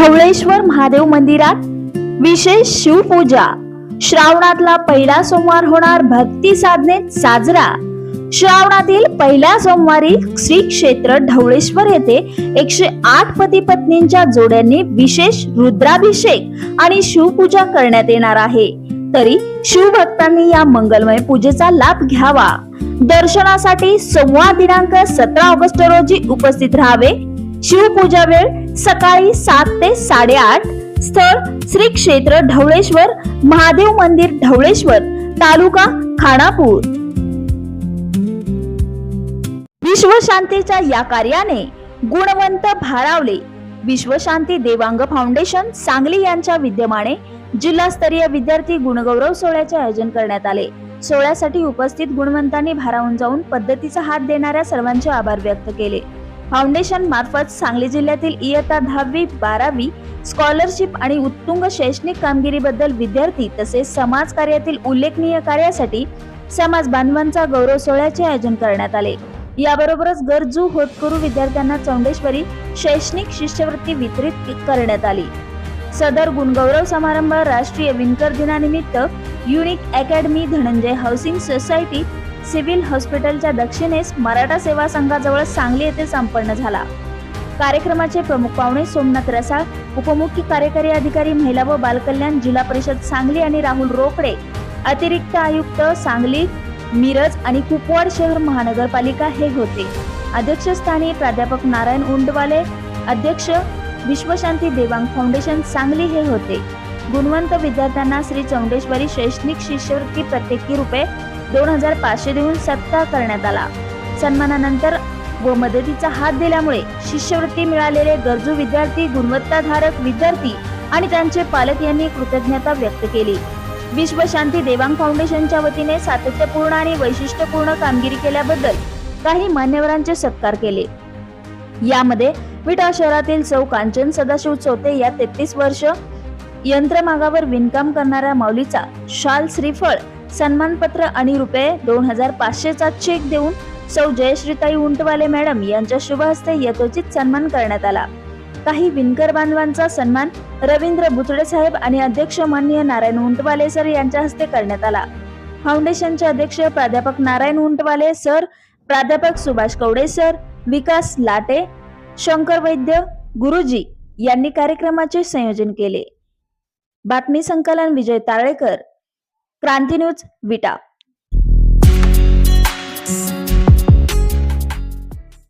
ढवळेश्वर महादेव मंदिरात विशेष शिवपूजा। श्रावणातला पहिला सोमवार होणार भक्ती साधनेत साजरा। श्रावणातील पहिल्या सोमवारी श्री क्षेत्र ढवळेश्वर येथे 108 पती पत्नींच्या जोड्यांनी विशेष रुद्राभिषेक आणि शिवपूजा करण्यात येणार आहे। तरी शिवभक्तांनी या मंगलमय पूजेचा लाभ घ्यावा। दर्शनासाठी सोमवार दिनांक 17 ऑगस्ट रोजी उपस्थित राहावे। शिवपूजा वेळ सकाळी 7 ते 8:30। स्थळ श्री क्षेत्र ढवळेश्वर महादेव मंदिर, ढवळेश्वर, तालुका खानापूर। विश्वशांतीच्या या कार्याने गुणवंत भारावले। विश्वशांती देवांग फाउंडेशन सांगली यांच्या विद्यमाने जिल्हास्तरीय विद्यार्थी गुणगौरव सोहळ्याचे आयोजन करण्यात आले। सोहळ्यासाठी उपस्थित गुणवंतांनी भारावून जाऊन पद्धतीचा हात देणाऱ्या सर्वांचे आभार व्यक्त केले। फाउंडेशन मार्फत सांगली जिल्ह्यातील इयत्ता 10वी 12वी स्कॉलरशिप आणि उत्तुंग शैक्षणिक कामगिरीबद्दल विद्यार्थी तसेच समाज कार्यातील उल्लेखनीय कार्यासाठी समाज बांधवांचा गौरव सोहळ्याचे आयोजन करण्यात आले। याबरोबरच गरजू होतकरू विद्यार्थ्यांना चौंडेश्वरी शैक्षणिक शिष्यवृत्ती वितरित करण्यात आली। सदर गुणगौरव समारंभ राष्ट्रीय विणकर दिनानिमित्त unique academy, Dhananjay housing society, civil हॉस्पिटलच्या दक्षिणेस मराठा सेवा संघाजवळ सांगली येथे संपन्न झाला। कार्यक्रमाचे प्रमुख पाहुणे सोमनाथ रसाळ, उपमुख्य कार्यकारी अधिकारी महिला व बालकल्याण, जिल्हा परिषद सांगली आणि राहुल रोकडे, अतिरिक्त आयुक्त सांगली, मिरज आणि कुपवाड शहर महानगरपालिका हे होते। अध्यक्षस्थानी प्राध्यापक नारायण उंडवाले, अध्यक्ष विश्वशांती देवांग फाउंडेशन सांगली हे होते। गुणवंत विद्यार्थ्यांना श्री चौंडेश्वरी शैक्षणिक शिष्यवृत्ती प्रत्येकी रुपये 2500 देऊन सत्कार करण्यात आला। सन्मानानंतर व मदतीचा हात दिल्यामुळे शिष्यवृत्ती मिळालेले गरजू विद्यार्थी, गुणवत्ताधारक विद्यार्थी आणि त्यांचे पालक यांनी कृतज्ञता व्यक्त केली। विश्वशांती देवांग फाउंडेशनच्या वतीने सातत्यपूर्ण आणि वैशिष्ट्यपूर्ण कामगिरी केल्याबद्दल काही मान्यवरांचे सत्कार केले। यामध्ये विटा शहरातील सौ कांचन सदाशिव चौथे या 33 वर्ष यंत्रमागावर विणकाम करणाऱ्या माऊलीचा शाल, श्रीफळ, सन्मानपत्र आणि रुपये 2500चा चेक देऊन सौ जयश्रीताई उंटवाले मॅडम यांच्या शुभ हस्ते यथोचित सन्मान करण्यात आला। काही विणकर बांधवांचा सन्मान रवींद्र बुचडे साहेब आणि अध्यक्ष माननीय नारायण उंटवाले सर यांच्या हस्ते करण्यात आला। फाउंडेशनचे अध्यक्ष प्राध्यापक नारायण उंटवाले सर, प्राध्यापक सुभाष कवडे सर, विकास लाटे, शंकर वैद्य गुरुजी यांनी कार्यक्रमाचे संयोजन केले। बातमी संकलन विजय तारळेकर, क्रांती न्यूज, विटा।